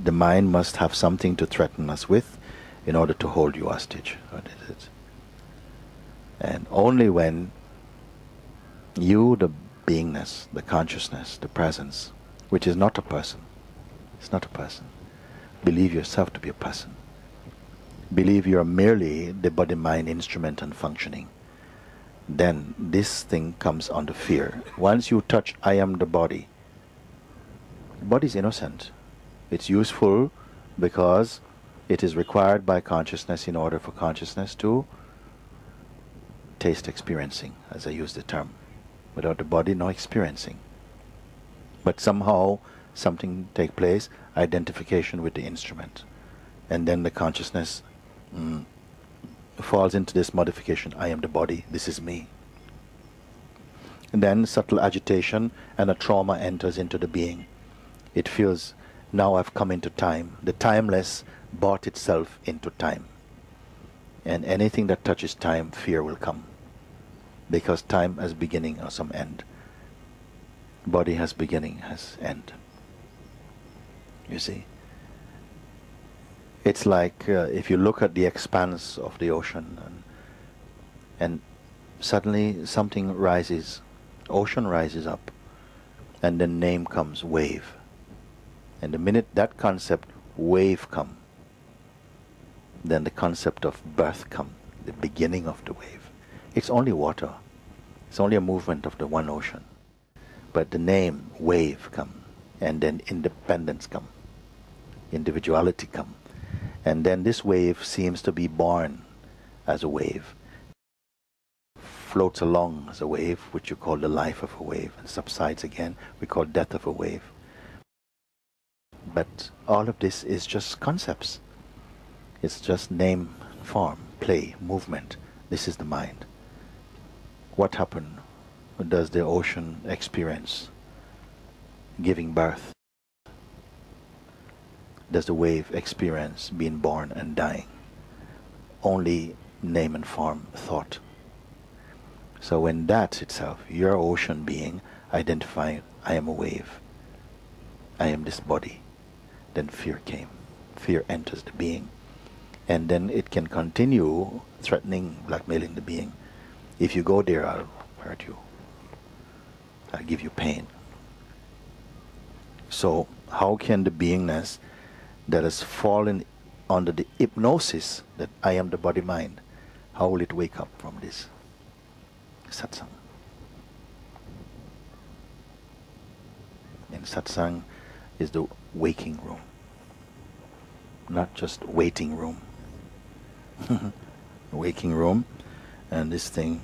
The mind must have something to threaten us with in order to hold you hostage. What is it? And only when you, the beingness, the consciousness, the presence, which is not a person, it's not a person. Believe yourself to be a person. Believe you are merely the body-mind instrument and functioning. Then this thing comes under fear. Once you touch, I am the body is innocent. It's useful because it is required by consciousness in order for consciousness to taste experiencing, as I use the term. Without the body, no experiencing. But somehow something take place, identification with the instrument. And then the consciousness falls into this modification. I am the body, this is me. And then subtle agitation and a trauma enters into the being. It feels, now I've come into time. The timeless brought itself into time. And anything that touches time, fear will come. Because time has beginning or some end. Body has beginning, has end. You see? It's like if you look at the expanse of the ocean and suddenly something rises, ocean rises up, and the name comes wave. And the minute that concept wave come, then the concept of birth come, the beginning of the wave. It's only water. It's only a movement of the one ocean. But the name wave come, and then independence come, individuality come. And then this wave seems to be born as a wave, floats along as a wave, which you call the life of a wave, and subsides again, we call death of a wave. But all of this is just concepts. It's just name, form, play, movement. This is the mind. What happened? What does the ocean experience? Giving birth. Does the wave experience being born and dying? Only name and form, thought. So when that itself, your ocean being, identifying, I am a wave, I am this body, then fear came. Fear enters the being. And then it can continue threatening, blackmailing the being. If you go there, I'll hurt you. I'll give you pain. So how can the beingness that has fallen under the hypnosis that I am the body-mind, how will it wake up from this satsang? And satsang is the waking room, not just waiting room. Waking room, and this thing,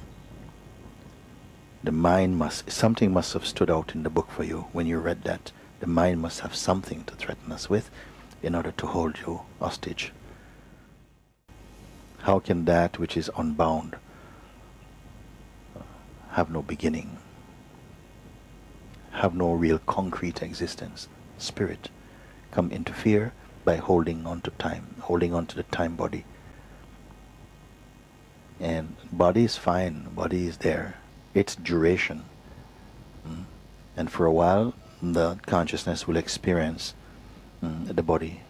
the mind must, something must have stood out in the book for you when you read that. The mind must have something to threaten us with in order to hold you hostage. How can that which is unbound have no beginning, have no real concrete existence? Spirit come interfere by holding on to time, holding on to the time body. And body is fine, body is there, its duration. And for a while the consciousness will experience the body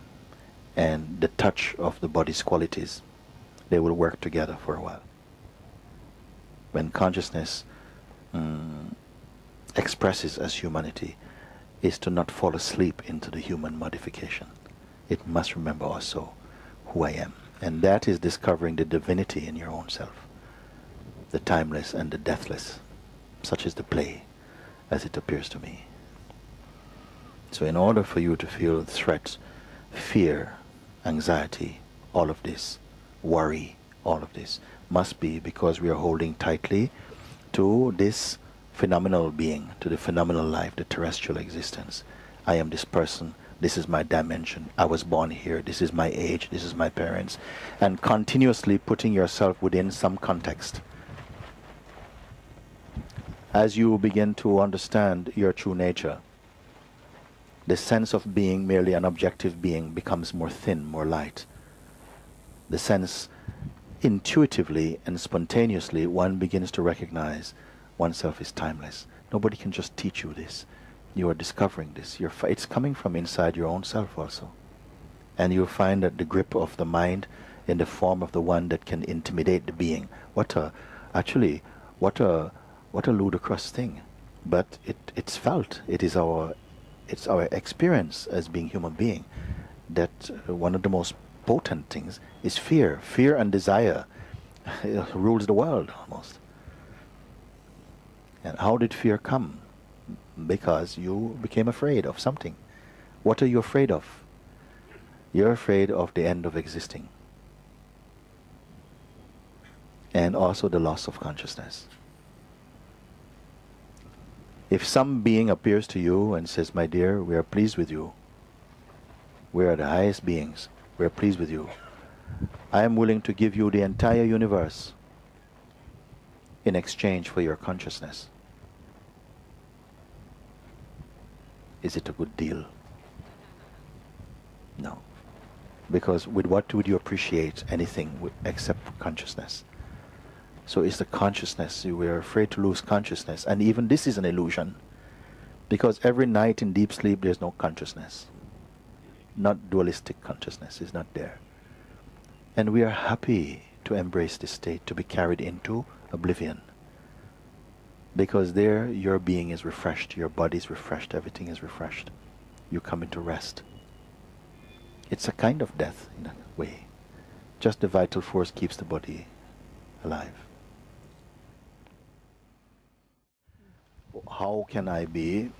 and the touch of the body's qualities. They will work together for a while. When consciousness expresses as humanity, is to not fall asleep into the human modification. It must remember also who I am. And that is discovering the divinity in your own self, the timeless and the deathless. Such is the play as it appears to me. So in order for you to feel threat, fear, anxiety, all of this, worry, all of this, must be because we are holding tightly to this phenomenal being, to the phenomenal life, the terrestrial existence. I am this person, this is my dimension, I was born here, this is my age, this is my parents, and continuously putting yourself within some context. As you begin to understand your true nature, the sense of being merely an objective being becomes more thin, more light. The sense, intuitively and spontaneously, one begins to recognize oneself is timeless. Nobody can just teach you this. You are discovering this. It's coming from inside your own self also. And you'll find that the grip of the mind in the form of the one that can intimidate the being. What a ludicrous thing. But it's felt. It's our experience as being human being that one of the most potent things is fear. Fear and desire rules the world almost. And how did fear come? Because you became afraid of something. What are you afraid of? You're afraid of the end of existing. And also the loss of consciousness. If some being appears to you and says, my dear, we are pleased with you. We are the highest beings. We are pleased with you. I am willing to give you the entire universe in exchange for your consciousness. Is it a good deal? No. Because with what would you appreciate anything except consciousness? So it's the consciousness. We are afraid to lose consciousness. And even this is an illusion. Because every night in deep sleep there's no consciousness. Not dualistic consciousness is not there. And we are happy to embrace this state, to be carried into oblivion. Because there your being is refreshed, your body is refreshed, everything is refreshed. You come into rest. It's a kind of death in a way. Just the vital force keeps the body alive. How can I be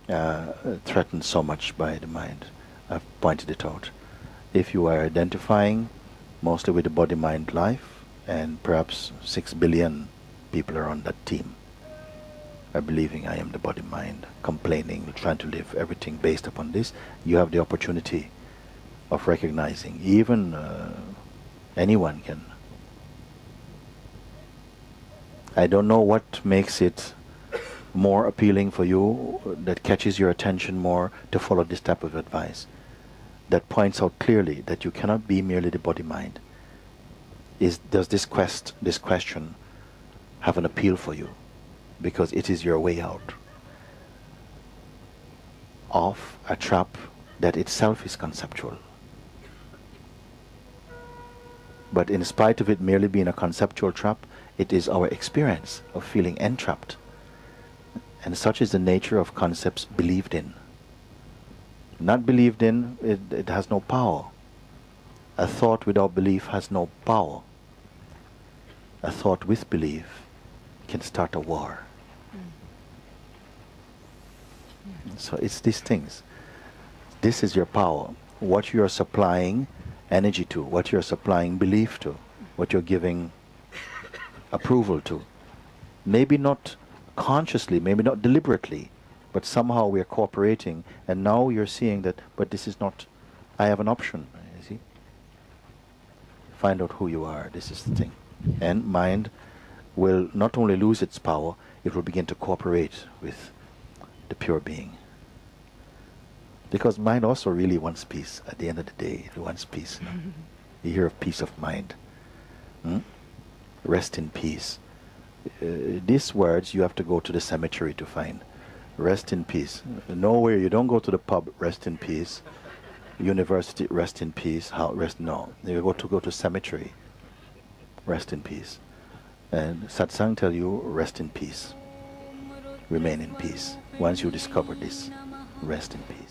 threatened so much by the mind? I've pointed it out. If you are identifying mostly with the body-mind life, and perhaps 6 billion people are on that team, are believing I am the body-mind, complaining, trying to live everything based upon this, you have the opportunity of recognizing. Even anyone can. I don't know what makes it more appealing for you, that catches your attention more to follow this type of advice, that points out clearly that you cannot be merely the body-mind. Does this question have an appeal for you? Because it is your way out of a trap that itself is conceptual. But in spite of it merely being a conceptual trap, it is our experience of feeling entrapped. And such is the nature of concepts believed in. Not believed in, it has no power. A thought without belief has no power. A thought with belief can start a war. So it's these things. This is your power. What you are supplying energy to, what you are supplying belief to, what you're giving approval to. Maybe not consciously, maybe not deliberately, but somehow we are cooperating, and now you're seeing that, but this is not, I have an option, you see? Find out who you are, this is the thing. And mind will not only lose its power, it will begin to cooperate with the pure being. Because mind also really wants peace. At the end of the day, it wants peace. You know? You hear of peace of mind. Rest in peace. These words you have to go to the cemetery to find. Rest in peace. Nowhere, you don't go to the pub, rest in peace. University, rest in peace. How rest? No. You go to cemetery, rest in peace. And satsang tell you, rest in peace. Remain in peace. Once you discover this, rest in peace.